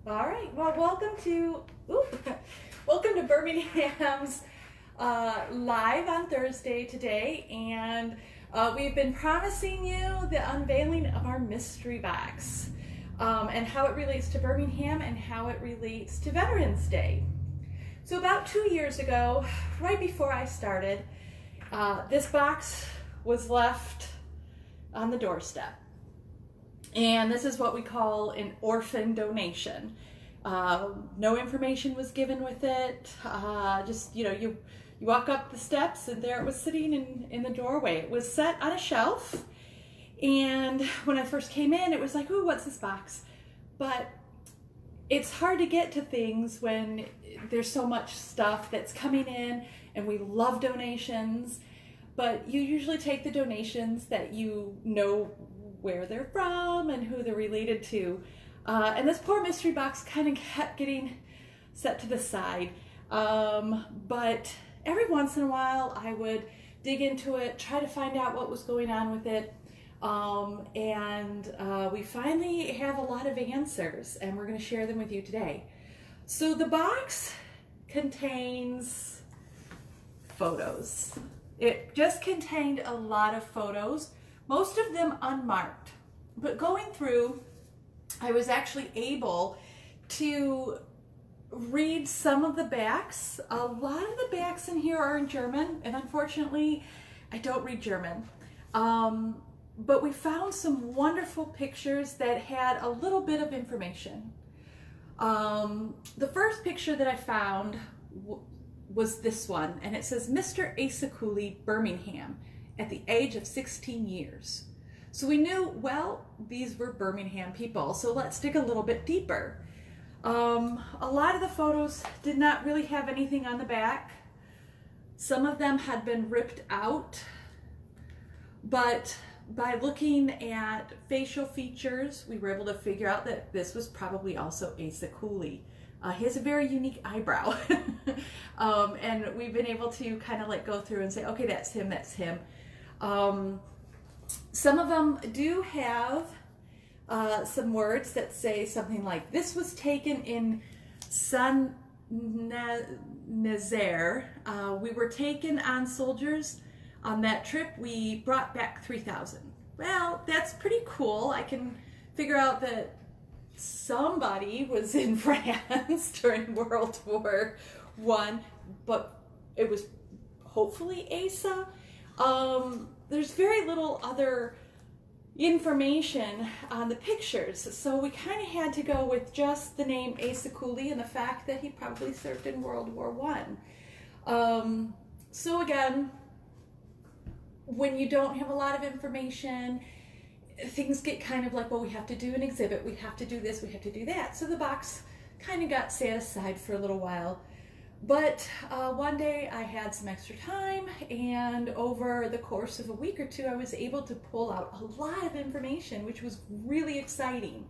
All right. Well, welcome to Birmingham's live on Thursday today, and we've been promising you the unveiling of our mystery box and how it relates to Birmingham and how it relates to Veterans Day. So about 2 years ago, right before I started, this box was left on the doorstep. And this is what we call an orphan donation. No information was given with it. You walk up the steps and there it was sitting in the doorway. It was set on a shelf. And when I first came in, it was like, ooh, what's this box? But it's hard to get to things when there's so much stuff that's coming in, and we love donations. But you usually take the donations that you know where they're from and who they're related to. And this poor mystery box kind of kept getting set to the side. But every once in a while I would dig into it, try to find out what was going on with it. We finally have a lot of answers, and we're going to share them with you today. So the box contains photos. It just contained a lot of photos, most of them unmarked. But going through, I was actually able to read some of the backs. A lot of the backs in here are in German, and unfortunately, I don't read German. But we found some wonderful pictures that had a little bit of information. The first picture that I found was this one, and it says, Mr. Asa Cooley, Birmingham, at the age of 16 years. So we knew, well, these were Birmingham people, so let's dig a little bit deeper. A lot of the photos did not really have anything on the back. Some of them had been ripped out, but by looking at facial features, we were able to figure out that this was probably also Asa Cooley. He has a very unique eyebrow. And we've been able to kind of like go through and say, okay, that's him, that's him. Some of them do have some words that say something like, this was taken in Saint Nazaire. We were taken on soldiers. On that trip, we brought back 3,000. Well, that's pretty cool. I can figure out that somebody was in France during World War I, but it was hopefully Asa. There's very little other information on the pictures, so we kind of had to go with just the name Asa Cooley and the fact that he probably served in World War I. So again, when you don't have a lot of information, things get kind of like, well, we have to do an exhibit, we have to do this, we have to do that. So the box kind of got set aside for a little while. But one day I had some extra time, and over the course of a week or two, I was able to pull out a lot of information, which was really exciting.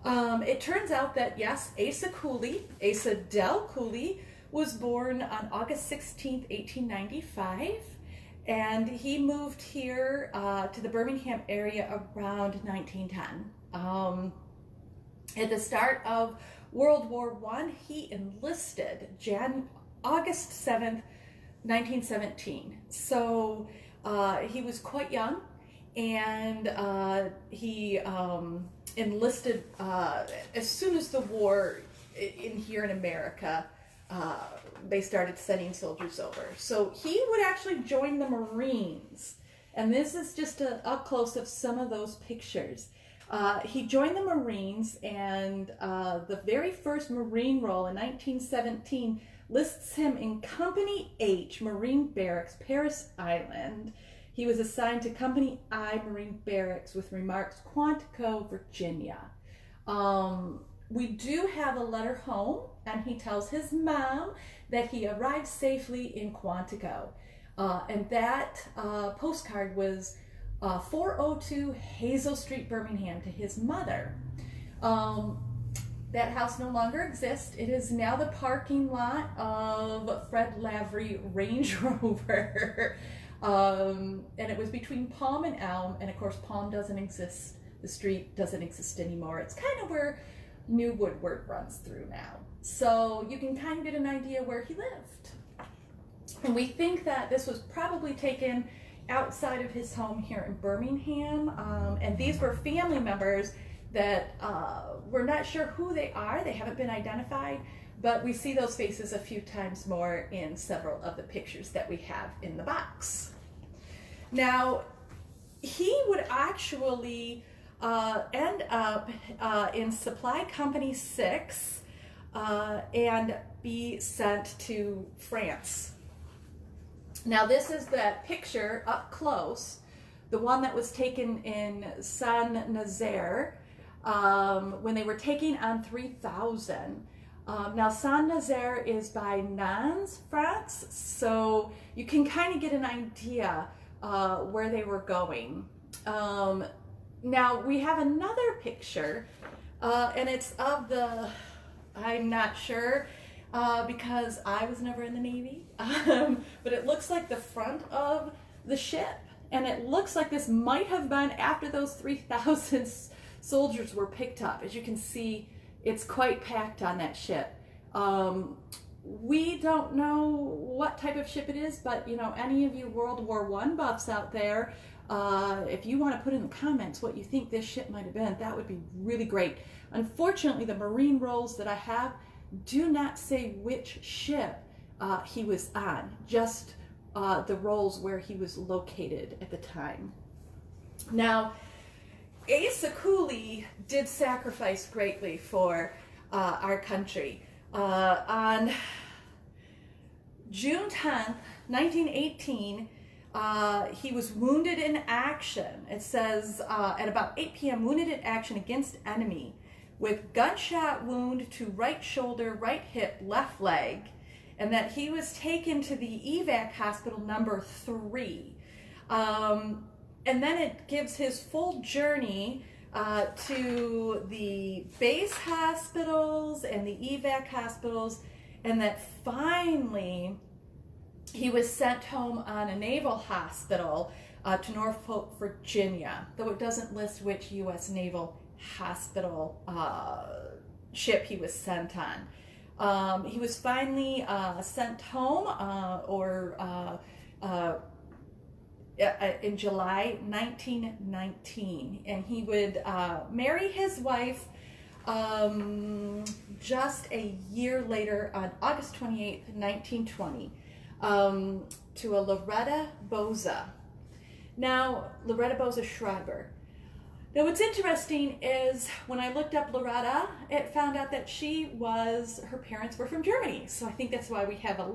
It turns out that, yes, Asa Cooley, Asa Del Cooley, was born on August 16th, 1895. And he moved here to the Birmingham area around 1910. At the start of World War I, he enlisted August 7th, 1917. So he was quite young, and he enlisted as soon as the war here in America they started sending soldiers over. So he would actually join the Marines. And this is just a up close of some of those pictures. He joined the Marines, and the very first Marine roll in 1917 lists him in Company H, Marine Barracks, Paris Island. He was assigned to Company I, Marine Barracks, with remarks, Quantico, Virginia. We do have a letter home, and he tells his mom that he arrived safely in Quantico. And that postcard was 402 Hazel Street, Birmingham, to his mother. That house no longer exists. It is now the parking lot of Fred Lavery Range Rover. And it was between Palm and Elm, and of course Palm doesn't exist. The street doesn't exist anymore. It's kind of where new woodwork runs through now. So you can kind of get an idea where he lived. And we think that this was probably taken outside of his home here in Birmingham. And these were family members that we're not sure who they are. They haven't been identified, but we see those faces a few times more in several of the pictures that we have in the box. Now, he would actually end up in Supply Company 6 and be sent to France. Now, this is that picture up close, the one that was taken in Saint-Nazaire when they were taking on 3,000. Now, Saint-Nazaire is by Nantes, France, so you can kind of get an idea where they were going. Now, we have another picture, and it's of the, I'm not sure, because I was never in the Navy, but it looks like the front of the ship, and it looks like this might have been after those 3,000 soldiers were picked up. As you can see, it's quite packed on that ship. We don't know what type of ship it is, but you know, any of you World War I buffs out there, if you want to put in the comments what you think this ship might have been, that would be really great. Unfortunately, the marine rolls that I have do not say which ship he was on, just the rolls where he was located at the time. Now, Asa Cooley did sacrifice greatly for our country. On June 10th, 1918, he was wounded in action. It says at about 8 p.m., wounded in action against enemy with gunshot wound to right shoulder, right hip, left leg, and that he was taken to the evac hospital number 3. And then it gives his full journey to the base hospitals and the evac hospitals, and that finally he was sent home on a naval hospital to Norfolk, Virginia, though it doesn't list which U.S. naval hospital ship he was sent on. He was finally sent home in July 1919, and he would marry his wife just a year later on August 28th, 1920, to a Loretta Boza. Now, Loretta Boza Schreiber. Now, what's interesting is when I looked up Loretta, it found out that her parents were from Germany. So I think that's why we have a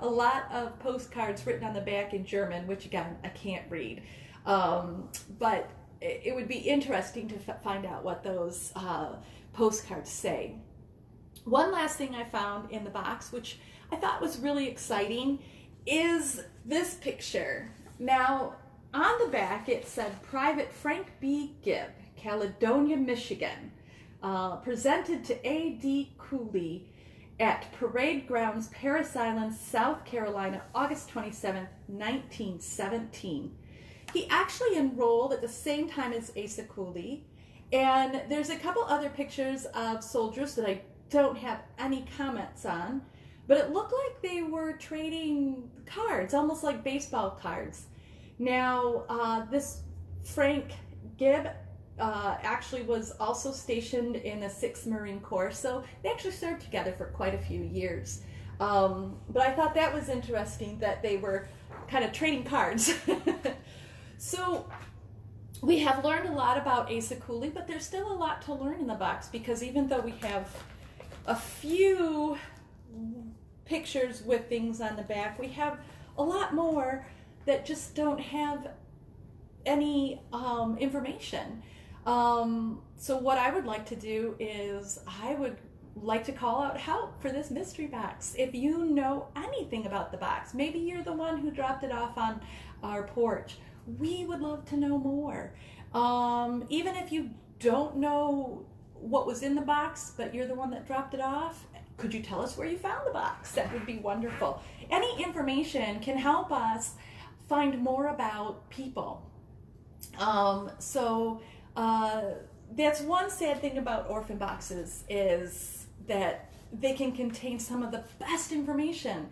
lot of postcards written on the back in German, which again, I can't read. But it would be interesting to find out what those postcards say. One last thing I found in the box, which I thought was really exciting, is this picture. Now, on the back, it said Private Frank B. Gibb, Caledonia, Michigan, presented to A.D. Cooley at Parade Grounds, Parris Island, South Carolina, August 27, 1917. He actually enrolled at the same time as Asa Cooley, and there's a couple other pictures of soldiers that I don't have any comments on, but it looked like they were trading cards, almost like baseball cards. Now, this Frank Gibb actually was also stationed in the 6th Marine Corps, so they actually served together for quite a few years. But I thought that was interesting that they were kind of trading cards. So we have learned a lot about Asa Cooley, but there's still a lot to learn in the box, because even though we have a few pictures with things on the back, we have a lot more that just don't have any information. So what I would like to do is I would like to call out help for this mystery box. If you know anything about the box, maybe you're the one who dropped it off on our porch, we would love to know more. Even if you don't know what was in the box, but you're the one that dropped it off, could you tell us where you found the box? That would be wonderful. Any information can help us find more about people. that's one sad thing about orphan boxes, is that they can contain some of the best information.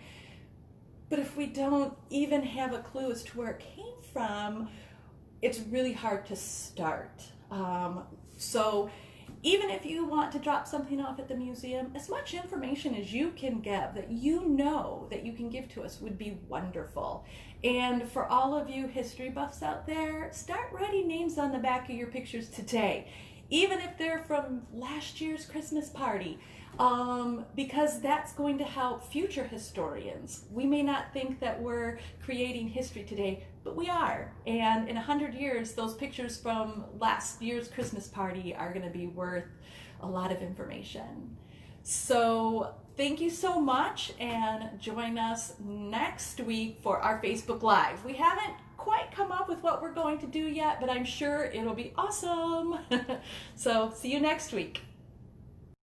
But if we don't even have a clue as to where it came from, it's really hard to start. So even if you want to drop something off at the museum, as much information as you can give, that you know that you can give to us, would be wonderful. And for all of you history buffs out there, start writing names on the back of your pictures today, even if they're from last year's Christmas party. Because that's going to help future historians. We may not think that we're creating history today, but we are. And in 100 years, those pictures from last year's Christmas party are going to be worth a lot of information. So thank you so much, and join us next week for our Facebook Live. We haven't quite come up with what we're going to do yet, but I'm sure it'll be awesome. So see you next week.